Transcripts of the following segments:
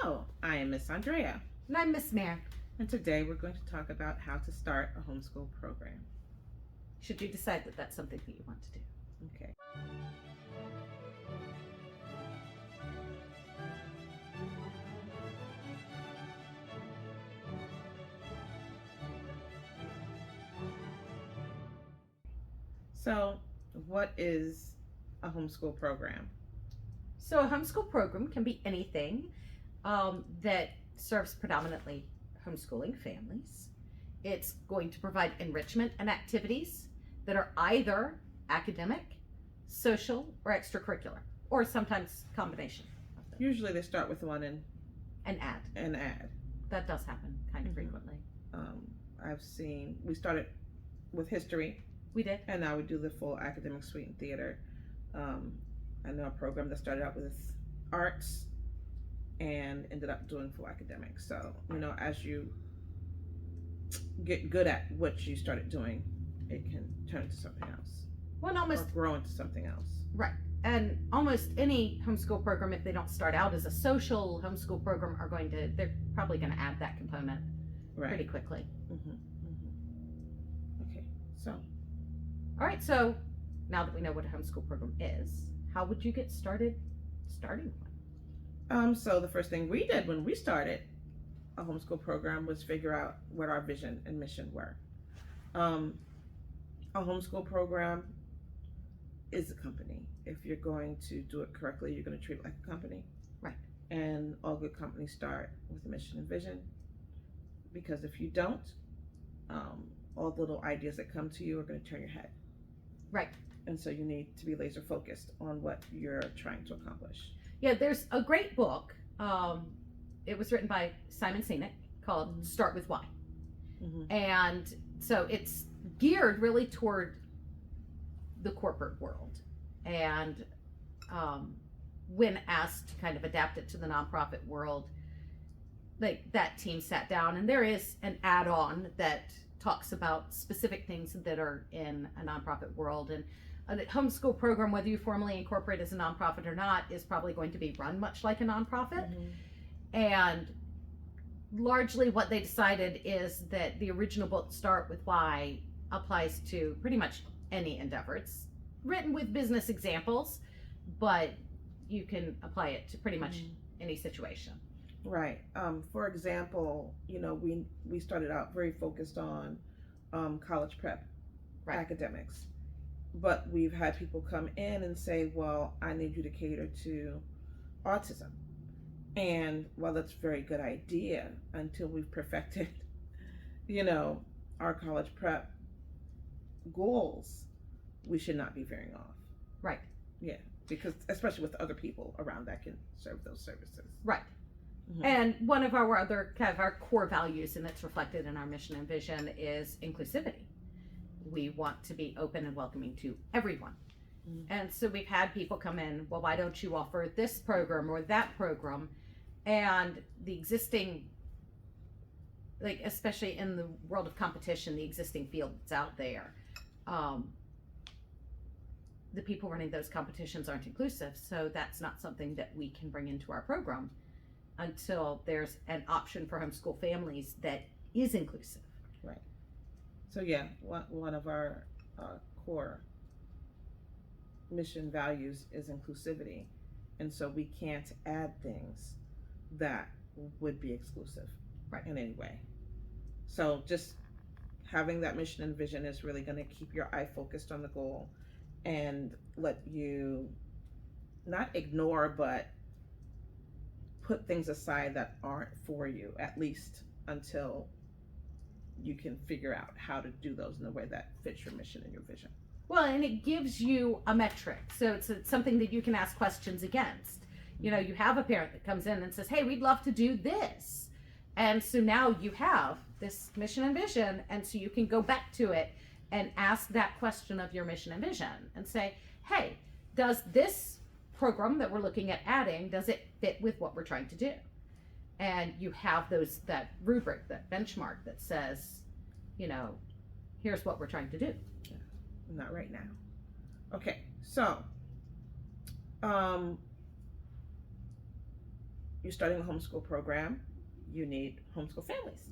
Hello, I am Miss Andrea, And I'm Miss Mare. and today we're going to talk about how to start a homeschool program. Should you decide that that's something that you want to do? Okay. So, what is a homeschool program? So a homeschool program can be anything that serves predominantly homeschooling families. It's going to provide enrichment and activities that are either academic, social, or extracurricular, or sometimes combination of them. Usually they start with one and An ad. an ad. That does happen kind of frequently. I've seen, we started with history, We did. and now we do the full academic suite in theater. I know a program that started out with arts and ended up doing full academics. So, as you get good at what you started doing, it can turn into something else Well, or almost grow into something else. right. And almost any homeschool program, if they don't start out as a social homeschool program, they're probably going to add that component pretty quickly. Okay, so All right, so now that we know what a homeschool program is, how would you get started starting one? so the first thing we did when we started a homeschool program was figure out what our vision and mission were. A homeschool program is a company. If you're going to do it correctly, you're going to treat it like a company. Right. And all good companies start with a mission and vision, because if you don't, all the little ideas that come to you are going to turn your head. Right. And so you need to be laser focused on what you're trying to accomplish. Yeah, there's a great book. It was written by Simon Sinek called Start With Why. And so it's geared really toward the corporate world. And when asked to kind of adapt it to the nonprofit world, that team sat down, and there is an add-on that talks about specific things that are in a nonprofit world. And a homeschool program, whether you formally incorporate as a nonprofit or not, is probably going to be run much like a nonprofit. And largely what they decided is that the original book, Start With Why, applies to pretty much any endeavor. It's written with business examples, but you can apply it to pretty much any situation. Right. For example, we started out very focused on college prep academics, but we've had people come in and say, well, I need you to cater to autism. And while that's a very good idea, until we've perfected, our college prep goals, we should not be veering off. Right. Yeah, because especially with other people around that can serve those services. Right. And one of our other kind of our core values, and it's reflected in our mission and vision, is inclusivity. We want to be open and welcoming to everyone. And so we've had people come in, well, why don't you offer this program or that program? And the existing, especially in the world of competition, the existing fields out there, the people running those competitions aren't inclusive. So that's not something that we can bring into our program until there's an option for homeschool families that is inclusive. Right. So yeah, one of our core mission values is inclusivity. And so we can't add things that would be exclusive in any way. So just having that mission and vision is really going to keep your eye focused on the goal and let you not ignore, but put things aside that aren't for you, at least until you can figure out how to do those in a way that fits your mission and your vision. Well, and it gives you a metric. So it's something that you can ask questions against. You have a parent that comes in and says, hey, we'd love to do this. And so now you have this mission and vision. And so you can go back to it and ask that question of your mission and vision and say, hey, does this program that we're looking at adding, does it fit with what we're trying to do? And you have that rubric, that benchmark that says, here's what we're trying to do. Yeah, not right now. Okay, so you're starting a homeschool program, you need homeschool families.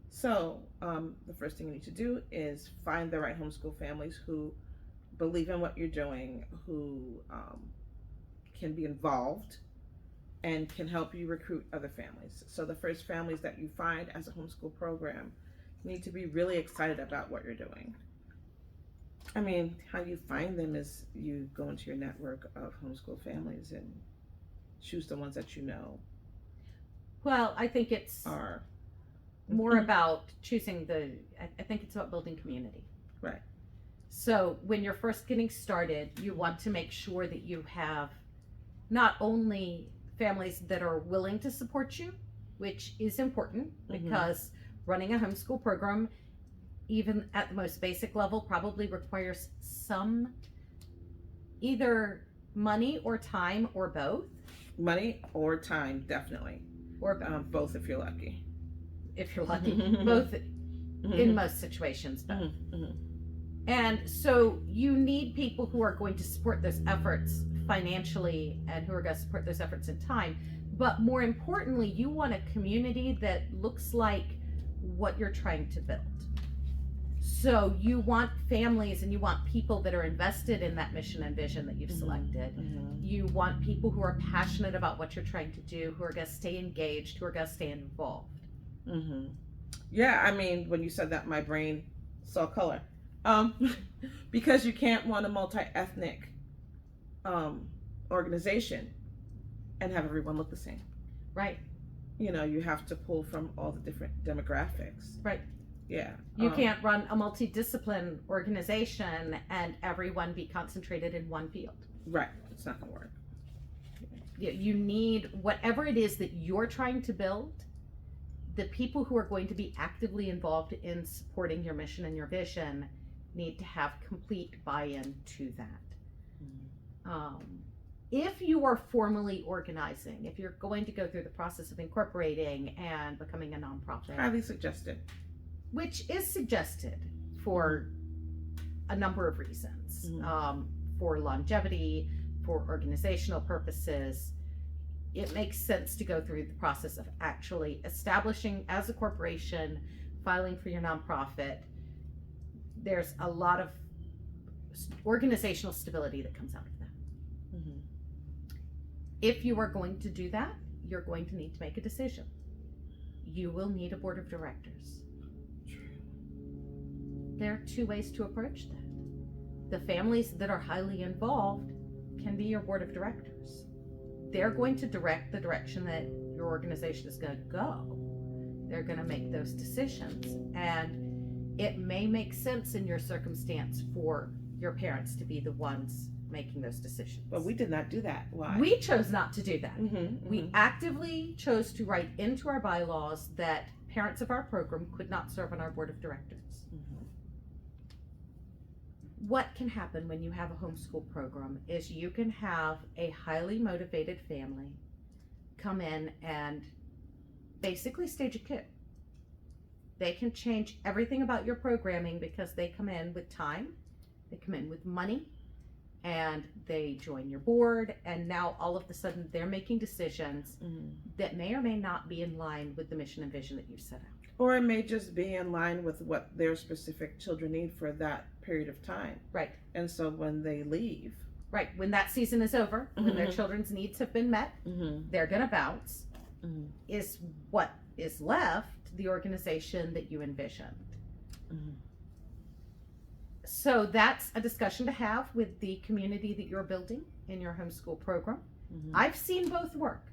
So the first thing you need to do is find the right homeschool families who believe in what you're doing, who can be involved and can help you recruit other families. So the first families that you find as a homeschool program need to be really excited about what you're doing. I mean, how you find them is you go into your network of homeschool families and choose the ones that you know Well, I think it's are more about choosing I think it's about building community. Right. So when you're first getting started, you want to make sure that you have not only families that are willing to support you, which is important because running a homeschool program, even at the most basic level, probably requires some either money or time or both. Money or time, definitely. Or both if you're lucky. If you're lucky. Both in most situations, both. And so you need people who are going to support those efforts financially and who are going to support those efforts in time. But more importantly, you want a community that looks like what you're trying to build. So you want families and you want people that are invested in that mission and vision that you've selected. You want people who are passionate about what you're trying to do, who are going to stay engaged, who are going to stay involved. Yeah, I mean, when you said that, my brain saw color. Because you can't want a multi-ethnic organization and have everyone look the same. Right. You know, you have to pull from all the different demographics. Right. Yeah. You can't run a multidiscipline organization and everyone be concentrated in one field. Right. It's not going to work. You need whatever it is that you're trying to build, the people who are going to be actively involved in supporting your mission and your vision need to have complete buy-in to that. If you are formally organizing, if you're going to go through the process of incorporating and becoming a nonprofit, highly suggested, which is suggested for a number of reasons, for longevity, for organizational purposes, it makes sense to go through the process of actually establishing as a corporation, filing for your nonprofit. There's a lot of organizational stability that comes out of that. If you are going to do that, you're going to need to make a decision. You will need a board of directors. There are two ways to approach that. The families that are highly involved can be your board of directors. They're going to direct the direction that your organization is going to go. They're going to make those decisions. And it may make sense in your circumstance for your parents to be the ones making those decisions. But we did not do that. Why? We chose not to do that. We actively chose to write into our bylaws that parents of our program could not serve on our board of directors. What can happen when you have a homeschool program is you can have a highly motivated family come in and basically stage a coup. They can change everything about your programming because they come in with time, they come in with money, and they join your board, and now all of a sudden they're making decisions that may or may not be in line with the mission and vision that you've set out. Or it may just be in line with what their specific children need for that period of time. Right. And so when they leave. Right. When that season is over, when their children's needs have been met, they're going to bounce. Is what is left the organization that you envisioned. So that's a discussion to have with the community that you're building in your homeschool program. I've seen both work.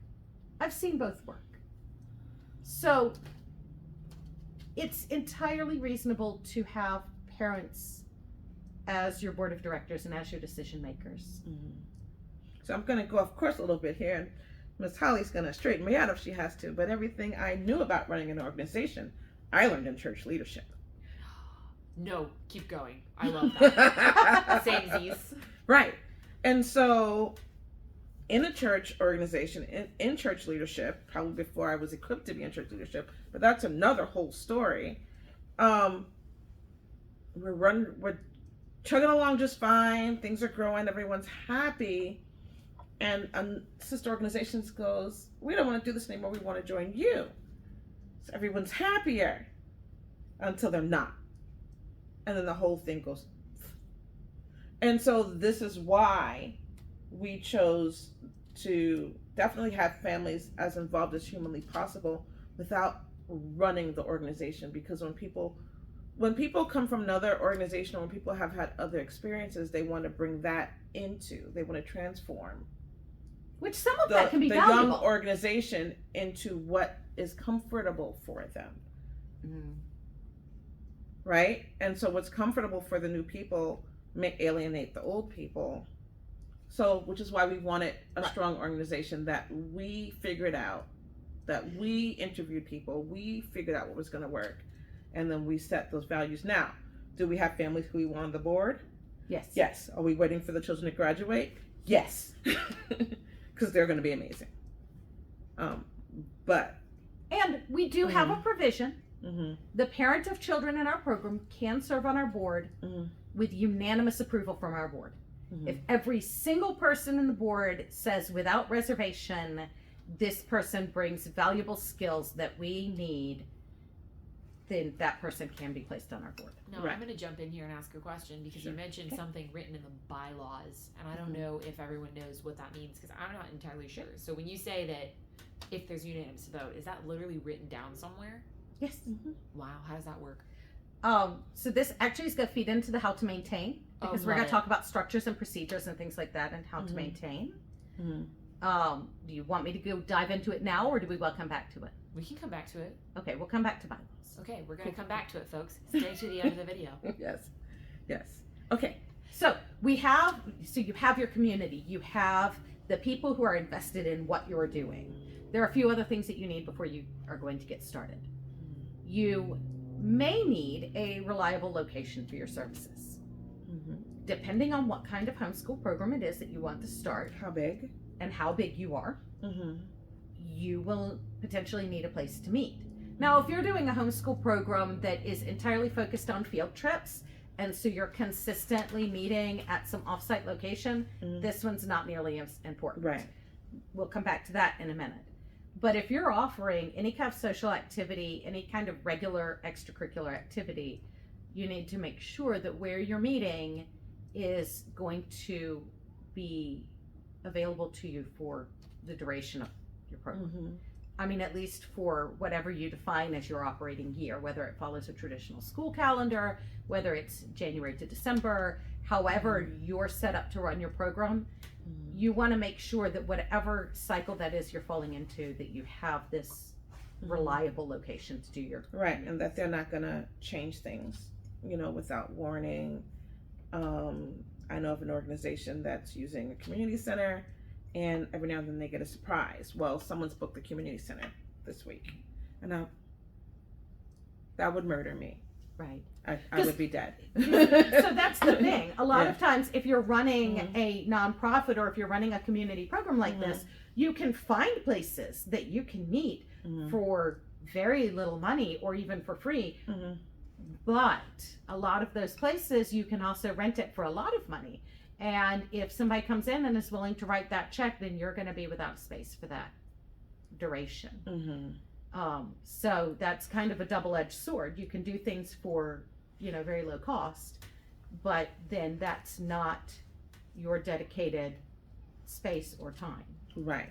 So it's entirely reasonable to have parents as your board of directors and as your decision makers. So I'm going to go off course a little bit here, and Ms. Holly's going to straighten me out if she has to, but everything I knew about running an organization, I learned in church leadership. No, keep going. I love that. Samesies. Right. And so in a church organization, in church leadership, probably before I was equipped to be in church leadership, but that's another whole story. We're chugging along just fine. Things are growing. Everyone's happy. And sister organizations goes, we don't want to do this anymore. We want to join you. So everyone's happier until they're not. And then the whole thing goes. And so this is why we chose to definitely have families as involved as humanly possible without running the organization. Because when people come from another organization, or when people have had other experiences, they want to bring that they want to transform. Which some of that can be the valuable. young organization into what is comfortable for them. Mm-hmm. Right? And so what's comfortable for the new people may alienate the old people. So, which is why we wanted a strong organization that we figured out, that we interviewed people, we figured out what was going to work, and then we set those values. Now, do we have families who we want on the board? Yes. Yes. Are we waiting for the children to graduate? Yes. Because they're going to be amazing. And we do have a provision. Mm-hmm. The parent of children in our program can serve on our board with unanimous approval from our board. Mm-hmm. If every single person in the board says without reservation, this person brings valuable skills that we need, then that person can be placed on our board. No, Right. I'm going to jump in here and ask a question because you mentioned something written in the bylaws, and I don't know if everyone knows what that means because I'm not entirely sure. So when you say that if there's unanimous vote, is that literally written down somewhere? Yes. Mm-hmm. Wow, how does that work? So this actually is going to feed into the how to maintain, because we're going to talk about structures and procedures and things like that and how to maintain. Mm-hmm. Do you want me to go dive into it now, or do we well come back to it? We can come back to it. Okay, we'll come back to bylaws. Okay, we're going to come back to it, folks. Stay to the end of the video. Yes. Okay. So you have your community, you have the people who are invested in what you're doing. There are a few other things that you need before you are going to get started. You may need a reliable location for your services. Mm-hmm. Depending on what kind of homeschool program it is that you want to start How big? and how big you are, Mm-hmm. you will potentially need a place to meet. Now, if you're doing a homeschool program that is entirely focused on field trips, and so you're consistently meeting at some offsite location, this one's not nearly as important. Right. We'll come back to that in a minute. But if you're offering any kind of social activity, any kind of regular extracurricular activity, you need to make sure that where you're meeting is going to be available to you for the duration of your program. Mm-hmm. I mean, at least for whatever you define as your operating year, whether it follows a traditional school calendar, whether it's January to December, however you're set up to run your program, you want to make sure that whatever cycle that is you're falling into, that you have this reliable location to do your Right, and that they're not gonna change things, without warning. I know of an organization that's using a community center, and every now and then they get a surprise. Well, someone's booked the community center this week, and that would murder me. Right. I would be dead. So that's the thing. A lot of times, if you're running a nonprofit or if you're running a community program like this, you can find places that you can meet for very little money or even for free. But a lot of those places, you can also rent it for a lot of money. And if somebody comes in and is willing to write that check, then you're going to be without space for that duration. So that's kind of a double-edged sword. You can do things for, very low cost, but then that's not your dedicated space or time. Right.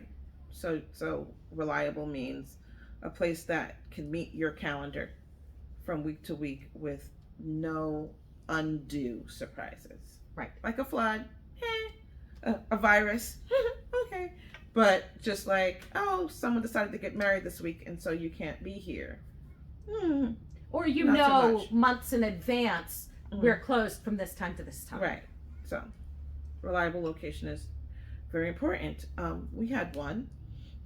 So reliable means a place that can meet your calendar from week to week with no undue surprises. Right. Like a flood, a virus, okay. But just like, someone decided to get married this week and so you can't be here. Or Not so much. months in advance, we're closed from this time to this time. Right. So reliable location is very important. We had one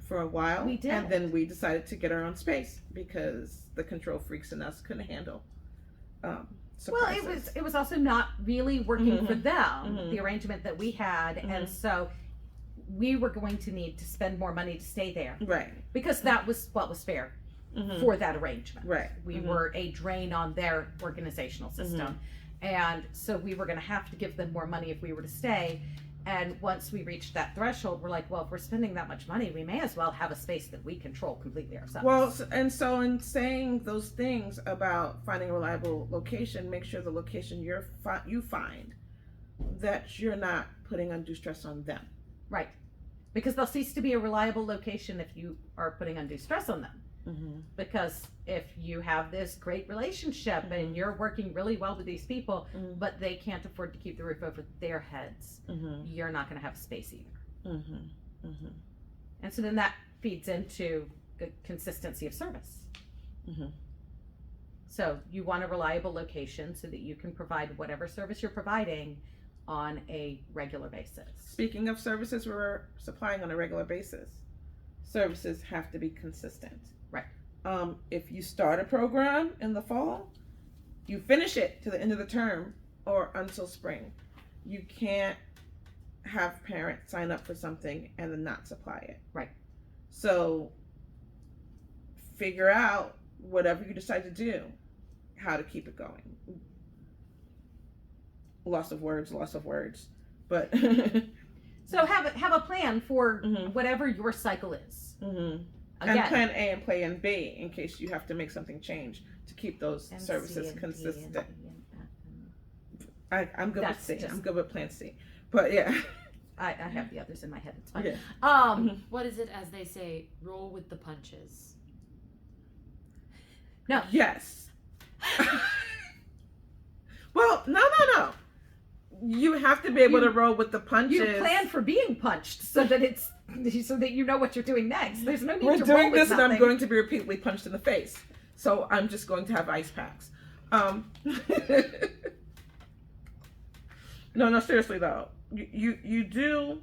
for a while. We did. And then we decided to get our own space because the control freaks in us couldn't handle surprises. Well, it was also not really working for them, the arrangement that we had, and so we were going to need to spend more money to stay there. Right. Because that was what was fair for that arrangement. Right. We were a drain on their organizational system. And so we were going to have to give them more money if we were to stay. And once we reached that threshold, we're like, well, if we're spending that much money, we may as well have a space that we control completely ourselves. Well, and so in saying those things about finding a reliable location, make sure the location you find that you're not putting undue stress on them. Right. Because they'll cease to be a reliable location if you are putting undue stress on them. Mm-hmm. Because if you have this great relationship and you're working really well with these people, but they can't afford to keep the roof over their heads, you're not going to have space either. And so then that feeds into the consistency of service. So you want a reliable location so that you can provide whatever service you're providing on a regular basis. Speaking of services we're supplying on a regular basis, services have to be consistent. Right. If you start a program in the fall, you finish it to the end of the term or until spring. You can't have parents sign up for something and then not supply it. Right. So figure out whatever you decide to do, how to keep it going. Loss of words, but so have a plan for whatever your cycle is. Again, Again, and plan A and plan B in case you have to make something change to keep those services consistent. I'm good with C. I'm good with plan C. But yeah. I have the others in my head. It's fine. Yeah. What is it, as they say, roll with the punches? No. Yes. Well, no. You have to be able to roll with the punches. You plan for being punched so that you know what you're doing next. There's no need We're to doing roll with this, and I'm nothing. going to be repeatedly punched in the face. So I'm just going to have ice packs. No, seriously though. You've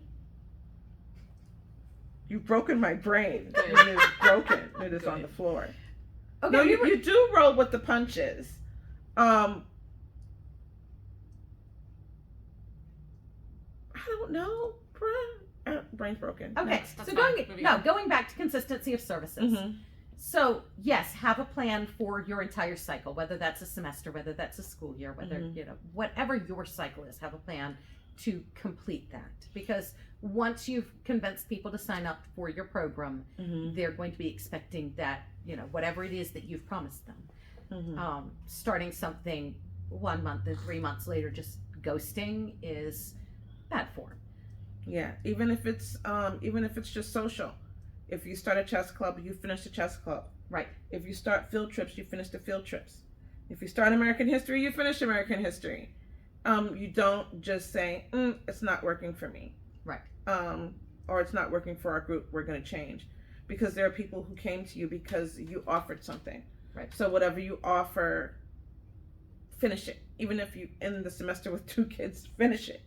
broken my brain. It is broken. It is on the floor. Okay, No, you do roll with the punches. I don't know. Brain's broken. Okay, That's so fine. going back to consistency of services. So yes, have a plan for your entire cycle, whether that's a semester, whether that's a school year, whether whatever your cycle is, have a plan to complete that. Because once you've convinced people to sign up for your program, they're going to be expecting that, whatever it is that you've promised them. Starting something 1 month and 3 months later, just ghosting is bad form. Yeah, even if it's just social. If you start a chess club, you finish the chess club. Right. If you start field trips, you finish the field trips. If you start American history, you finish American history. You don't just say, it's not working for me. Right. Or it's not working for our group, we're going to change. Because there are people who came to you because you offered something. Right. So whatever you offer, finish it. Even if you end the semester with 2 kids, finish it.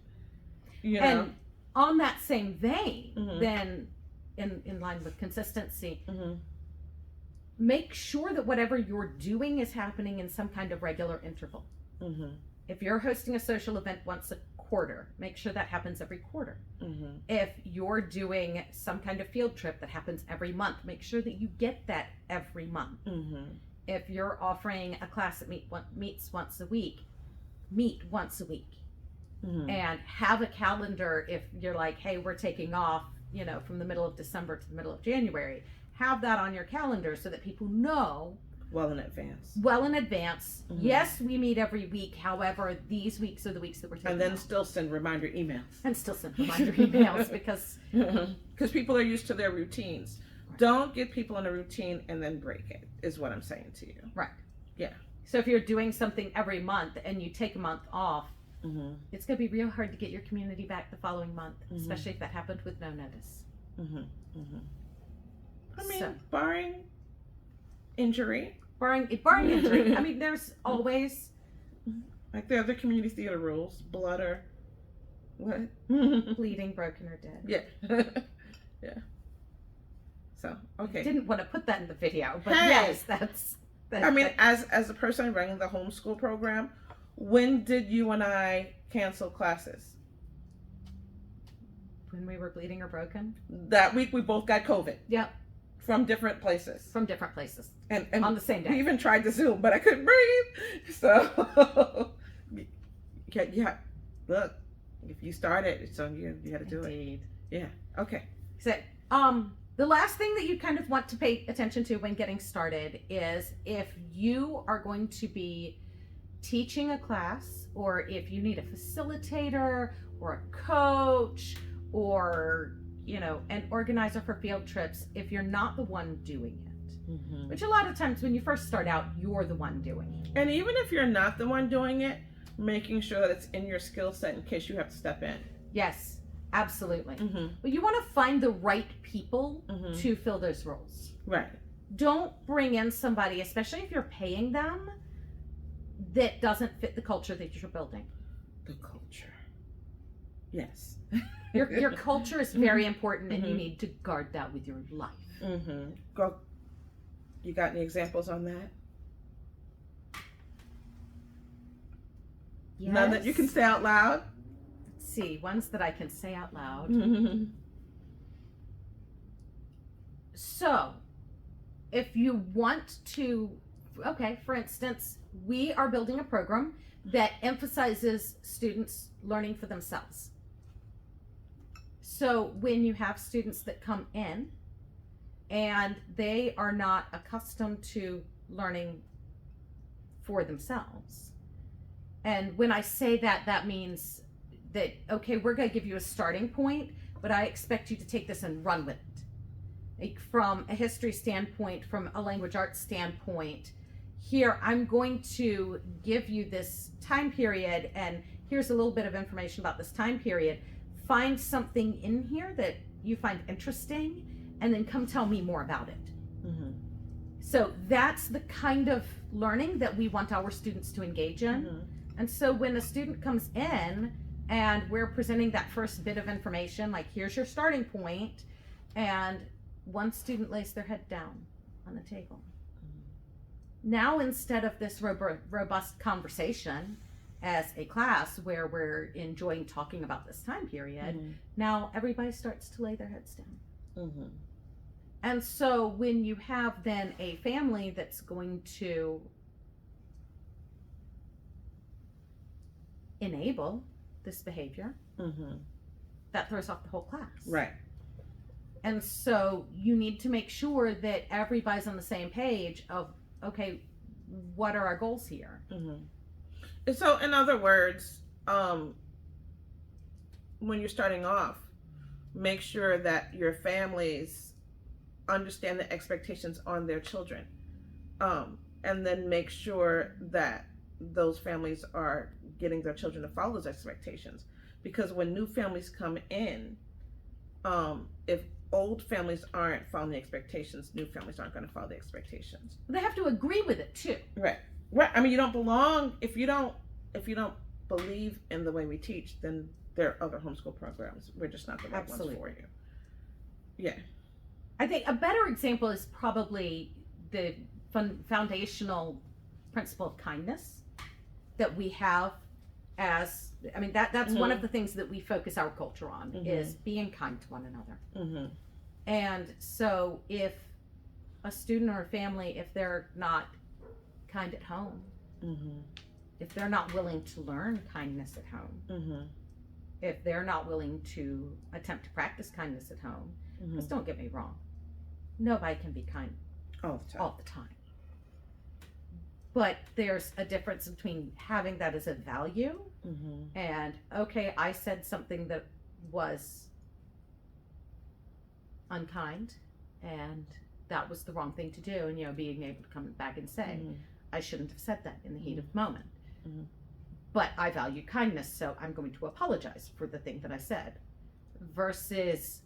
And on that same vein, then in line with consistency, make sure that whatever you're doing is happening in some kind of regular interval. If you're hosting a social event once a quarter, make sure that happens every quarter. If you're doing some kind of field trip that happens every month, make sure that you get that every month. If you're offering a class that meets once a week, meet once a week. And have a calendar. If you're like, hey, we're taking off, from the middle of December to the middle of January, have that on your calendar so that people know well in advance. Yes, we meet every week. However, these weeks are the weeks that we're taking and then off. still send reminder emails. Because people are used to their routines. Right. Don't get people in a routine and then break it, is what I'm saying to you. Right. Yeah. So if you're doing something every month and you take a month off, it's going to be real hard to get your community back the following month, especially if that happened with no notice. I mean, barring injury. Barring injury. I mean, there's always... Like the other community theater rules. Blood or... What? Bleeding, broken, or dead. Yeah. Yeah. So, okay. I didn't want to put that in the video, but hey! Yes, that's... I mean, as a person running the homeschool program, when did you and I cancel classes? When we were bleeding or broken? That week we both got COVID. Yep. From different places. And on the same day. We even tried to Zoom, but I couldn't breathe. So, yeah, look, If you start it, it's on you. You got to do it. Indeed. Yeah. Okay. So, the last thing that you kind of want to pay attention to when getting started is if you are going to be teaching a class, or if you need a facilitator or a coach or, you know, an organizer for field trips, if you're not the one doing it, which a lot of times when you first start out, you're the one doing it. And even if you're not the one doing it, making sure that it's in your skill set in case you have to step in. Yes, absolutely. But you want to find the right people to fill those roles. Right. Don't bring in somebody, especially if you're paying them, that doesn't fit the culture that you're building. The culture. Yes. Your culture is very important, and you need to guard that with your life. Go. You got any examples on that? Yes. None that you can say out loud? Let's see, ones that I can say out loud. So, if you want to, okay, for instance, we are building a program that emphasizes students learning for themselves. So when you have students that come in and they are not accustomed to learning for themselves, and when I say that, that means that, okay, we're going to give you a starting point, but I expect you to take this and run with it. Like from a history standpoint, from a language arts standpoint, here I'm going to give you this time period, and here's a little bit of information about this time period. Find something in here that you find interesting, and then come tell me more about it. So that's the kind of learning that we want our students to engage in. And so when a student comes in and we're presenting that first bit of information, like here's your starting point, and one student lays their head down on the table. Now, instead of this robust conversation as a class where we're enjoying talking about this time period, now everybody starts to lay their heads down. And so when you have then a family that's going to enable this behavior, that throws off the whole class. Right. And so you need to make sure that everybody's on the same page of, okay, what are our goals here? And so, in other words, when you're starting off, make sure that your families understand the expectations on their children, and then make sure that those families are getting their children to follow those expectations. Because when new families come in, if old families aren't following the expectations, new families aren't going to follow the expectations. They have to agree with it too. Right. I mean, you don't belong if you don't believe in the way we teach. Then there are other homeschool programs. We're just not the right ones for you. Yeah. I think a better example is probably the foundational principle of kindness that we have as, I mean, that's one of the things that we focus our culture on is being kind to one another. And so if a student or a family, if they're not kind at home, if they're not willing to learn kindness at home, if they're not willing to attempt to practice kindness at home, because don't get me wrong, nobody can be kind all the time. But there's a difference between having that as a value and, okay, I said something that was unkind and that was the wrong thing to do, and, you know, being able to come back and say, I shouldn't have said that in the heat of the moment. But I value kindness, so I'm going to apologize for the thing that I said. Versus,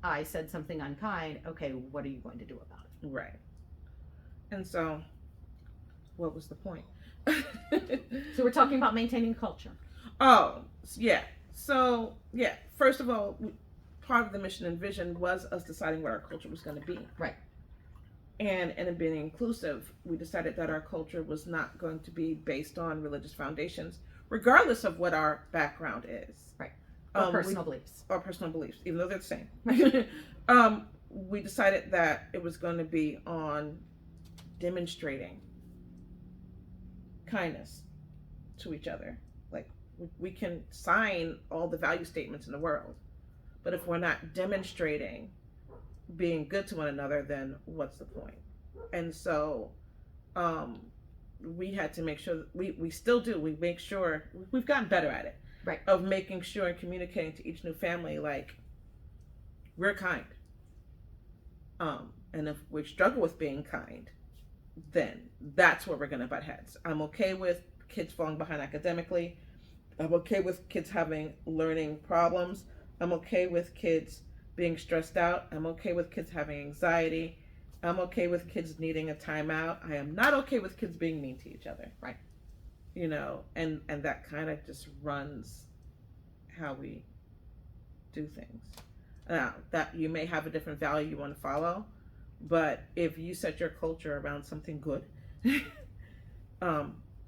I said something unkind, okay, what are you going to do about it? Right. And so, what was the point? So we're talking about maintaining culture. Oh, yeah. So, yeah, first of all, part of the mission and vision was us deciding what our culture was going to be. Right. And in being inclusive, we decided that our culture was not going to be based on religious foundations, regardless of what our background is. Right. Or personal beliefs. Or personal beliefs, even though they're the same. We decided that it was going to be on demonstrating kindness to each other, like We can sign all the value statements in the world, but if we're not demonstrating being good to one another, then what's the point? And so we had to make sure, we still do, we make sure, we've gotten better at it, right, of making sure and communicating to each new family, like, we're kind. And if we struggle with being kind, then that's where we're going to butt heads. I'm okay with kids falling behind academically. I'm okay with kids having learning problems. I'm okay with kids being stressed out. I'm okay with kids having anxiety. I'm okay with kids needing a timeout. I am not okay with kids being mean to each other. Right. You know, and that kind of just runs how we do things. Now, that you may have a different value you want to follow, but if you set your culture around something good,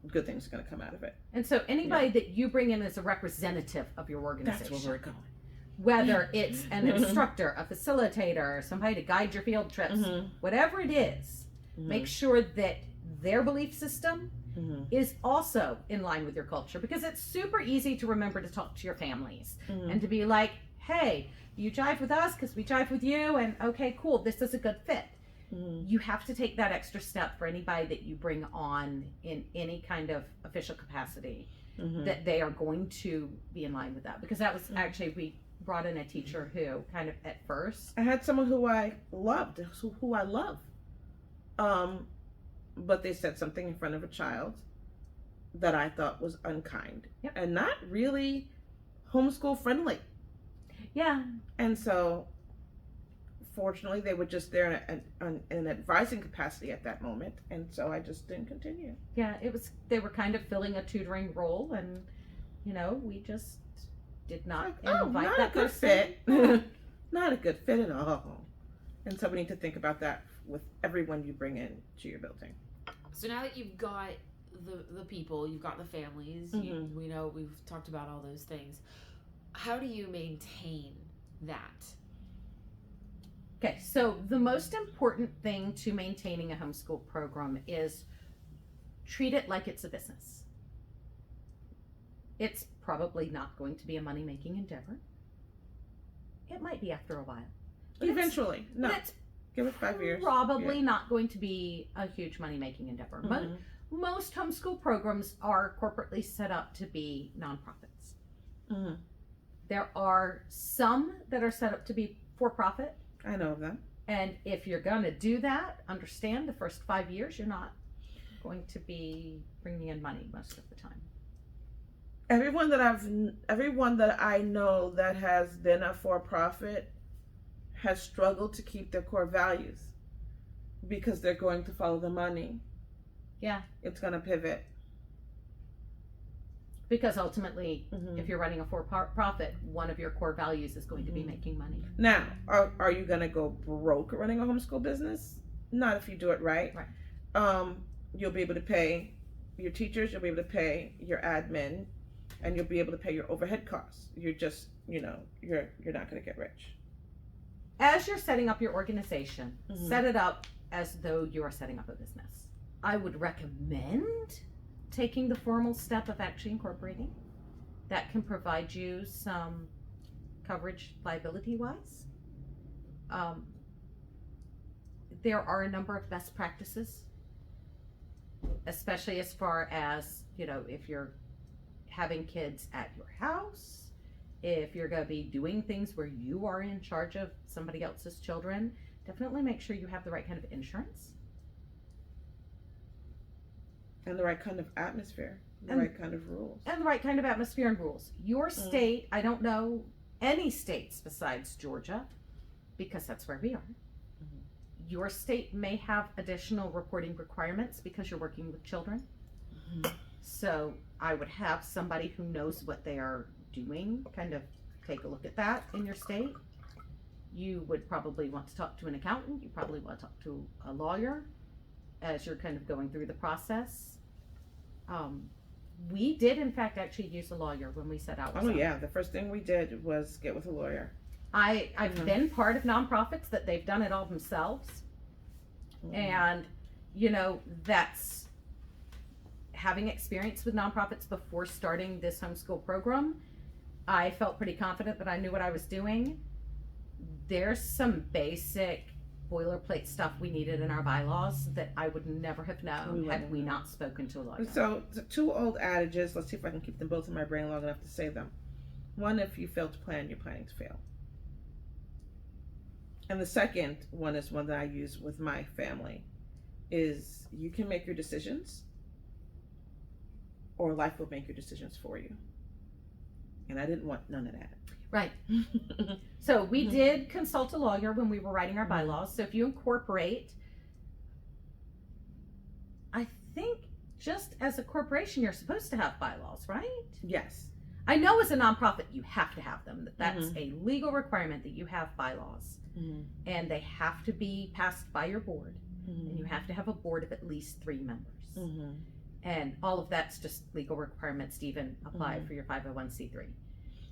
good things are going to come out of it. And so anybody that you bring in as a representative of your organization, That's where we're going. Whether it's an instructor, a facilitator, somebody to guide your field trips, whatever it is, make sure that their belief system is also in line with your culture, because it's super easy to remember to talk to your families and to be like, hey, you jive with us because we jive with you, and okay, cool, this is a good fit. You have to take that extra step for anybody that you bring on in any kind of official capacity, that they are going to be in line with that. Because that was actually, we brought in a teacher who kind of at first, I had someone who I loved, who I love, but they said something in front of a child that I thought was unkind and not really homeschool friendly. Yeah. And so fortunately they were just there in an advising capacity at that moment, and so I just didn't continue. Yeah, they were kind of filling a tutoring role, and you know, we just did not invite not that a good person. fit. Not a good fit at all. And so we need to think about that with everyone you bring in to your building. So now that you've got the people, you've got the families, we know we've talked about all those things, how do you maintain that? Okay, so the most important thing to maintaining a homeschool program is treat it like it's a business. It's probably not going to be a money-making endeavor. It might be after a while. Eventually. No. But it's give it 5 years. probably not going to be a huge money-making endeavor. Most homeschool programs are corporately set up to be nonprofits. There are some that are set up to be for-profit. I know of that. And if you're going to do that, understand the first 5 years you're not going to be bringing in money most of the time. Everyone that I know that has been a for-profit has struggled to keep their core values because they're going to follow the money. Yeah. It's going to pivot. Because ultimately, if you're running a for-profit, one of your core values is going to be making money. Now, are you going to go broke running a homeschool business? Not if you do it right. Right. You'll be able to pay your teachers, you'll be able to pay your admin, and you'll be able to pay your overhead costs. You're just, you're not going to get rich. As you're setting up your organization, set it up as though you are setting up a business. I would recommend taking the formal step of actually incorporating. That can provide you some coverage liability-wise. There are a number of best practices, especially as far as, if you're having kids at your house, if you're going to be doing things where you are in charge of somebody else's children, definitely make sure you have the right kind of insurance. And the right kind of atmosphere, the right kind of rules. And the right kind of atmosphere and rules. Your state, I don't know any states besides Georgia, because that's where we are. Your state may have additional reporting requirements because you're working with children. So I would have somebody who knows what they are doing kind of take a look at that in your state. You would probably want to talk to an accountant. You probably want to talk to a lawyer as you're kind of going through the process. We did, in fact, actually use a lawyer when we set out. Oh, yeah. The first thing we did was get with a lawyer. I've been part of nonprofits that they've done it all themselves. And, that's having experience with nonprofits before starting this homeschool program, I felt pretty confident that I knew what I was doing. There's some basic boilerplate stuff we needed in our bylaws that I would never have known had we not spoken to a lawyer. So the two old adages, let's see if I can keep them both in my brain long enough to say them. One, if you fail to plan, you're planning to fail. And the second one is one that I use with my family, is you can make your decisions or life will make your decisions for you. And I didn't want none of that. Right. So we did consult a lawyer when we were writing our bylaws. So if you incorporate, I think just as a corporation, you're supposed to have bylaws, right? Yes. I know as a nonprofit, you have to have them. That's a legal requirement that you have bylaws. And they have to be passed by your board. And you have to have a board of at least 3 members. And all of that's just legal requirements to even apply for your 501c3.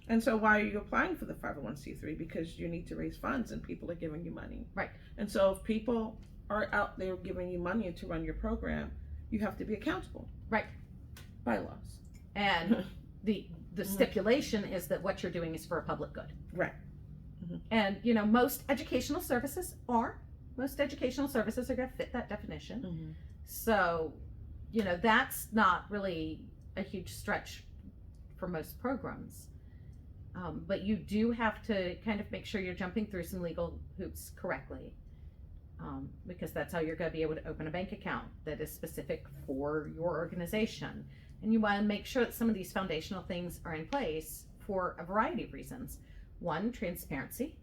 And so why are you applying for the 501c3? Because you need to raise funds and people are giving you money. Right. And so if people are out there giving you money to run your program, you have to be accountable. Right. Bylaws. And the stipulation is that what you're doing is for a public good. Right. And, you know, most educational services are going to fit that definition. So, you know, that's not really a huge stretch for most programs. But you do have to kind of make sure you're jumping through some legal hoops correctly, because that's how you're going to be able to open a bank account that is specific for your organization. And you want to make sure that some of these foundational things are in place for a variety of reasons. 1, transparency.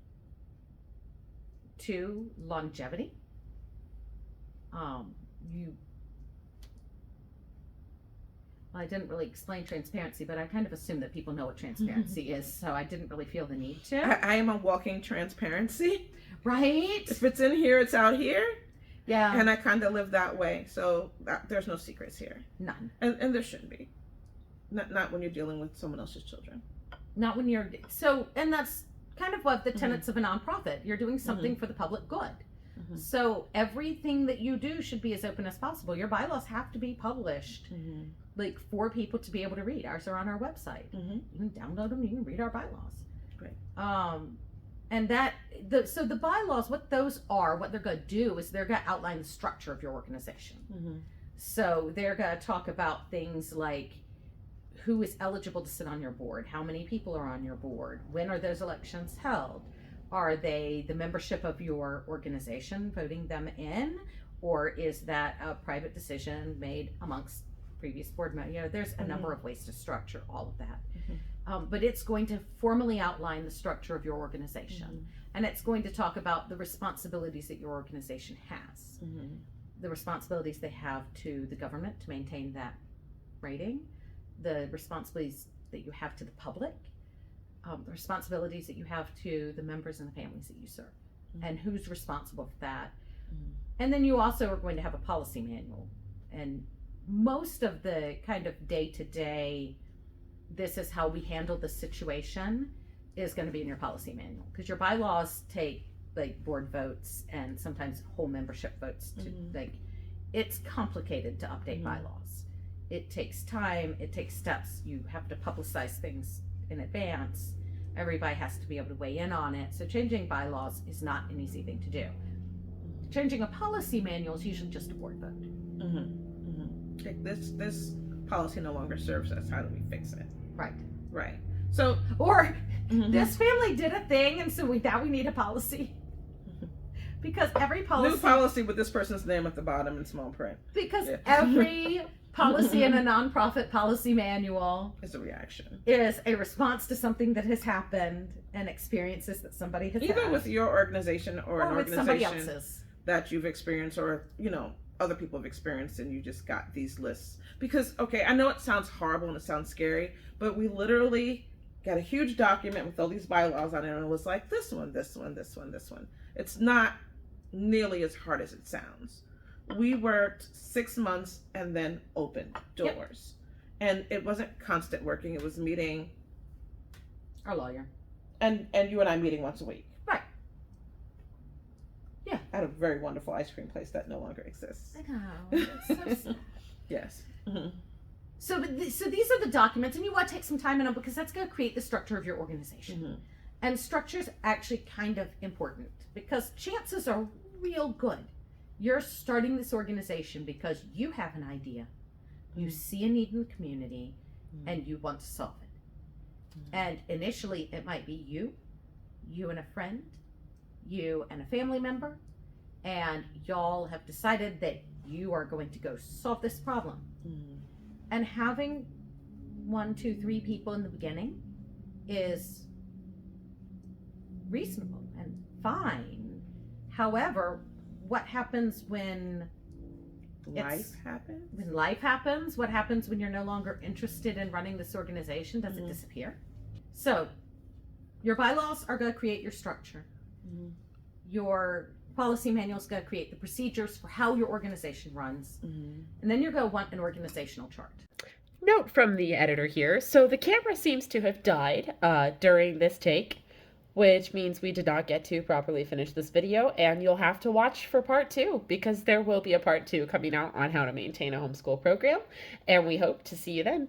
2, longevity. I didn't really explain transparency, but I kind of assume that people know what transparency is, so I didn't really feel the need to. I am a walking transparency. Right? If it's in here, it's out here. Yeah. And I kind of live that way, so there's no secrets here. None. And there shouldn't be. Not when you're dealing with someone else's children. Not when you're... So, and that's kind of what the tenets of a nonprofit. You're doing something for the public good. So everything that you do should be as open as possible. Your bylaws have to be published, like, for people to be able to read. Ours are on our website. You can download them. You can read our bylaws. Great. And so the bylaws, what those are, what they're going to do is they're going to outline the structure of your organization. So they're going to talk about things like who is eligible to sit on your board, how many people are on your board, when are those elections held, are they the membership of your organization voting them in, or is that a private decision made amongst previous board members? You know, there's a number of ways to structure all of that. But it's going to formally outline the structure of your organization. And it's going to talk about the responsibilities that your organization has. The responsibilities they have to the government to maintain that rating, the responsibilities that you have to the public, the responsibilities that you have to the members and the families that you serve, and who's responsible for that. And then you also are going to have a policy manual. And most of the kind of day-to-day, this is how we handle the situation, is going to be in your policy manual, because your bylaws take like board votes and sometimes whole membership votes to like, it's complicated to update bylaws. It takes time, it takes steps. You have to publicize things in advance. Everybody has to be able to weigh in on it. So changing bylaws is not an easy thing to do. Changing a policy manual is usually just a board vote. Okay, this policy no longer serves us. How do we fix it? Right. So, or this family did a thing, and so now we need a policy. Because every policy... New policy with this person's name at the bottom in small print. Because every policy in a nonprofit policy manual is a reaction. Is a response to something that has happened and experiences that somebody has Either had. with your organization or an with somebody organization else's. That you've experienced, or, you know, other people have experienced, and you just got these lists. Because, okay, I know it sounds horrible and it sounds scary, but we literally got a huge document with all these bylaws on it, and it was like this one, this one, this one, this one. It's not nearly as hard as it sounds. We worked 6 months and then opened doors. And it wasn't constant working. It was meeting Our lawyer. and you and I meeting once a week. Right. Yeah. At a very wonderful ice cream place that no longer exists. I know. It's so sad. Yes. So these are the documents, and you want to take some time in them because that's going to create the structure of your organization. Mm-hmm. And structure is actually kind of important because chances are real good you're starting this organization because you have an idea, you see a need in the community, and you want to solve it. And initially, it might be you and a friend, you and a family member, and y'all have decided that you are going to go solve this problem. And having 1, 2, 3 people in the beginning is reasonable and fine. However, what happens when life happens? When life happens, what happens when you're no longer interested in running this organization? Does it disappear? So, your bylaws are going to create your structure. Your policy manual is going to create the procedures for how your organization runs. And then you're going to want an organizational chart. Note from the editor here. So the camera seems to have died during this take, which means we did not get to properly finish this video, and you'll have to watch for part 2 because there will be a part 2 coming out on how to maintain a homeschool program, and we hope to see you then.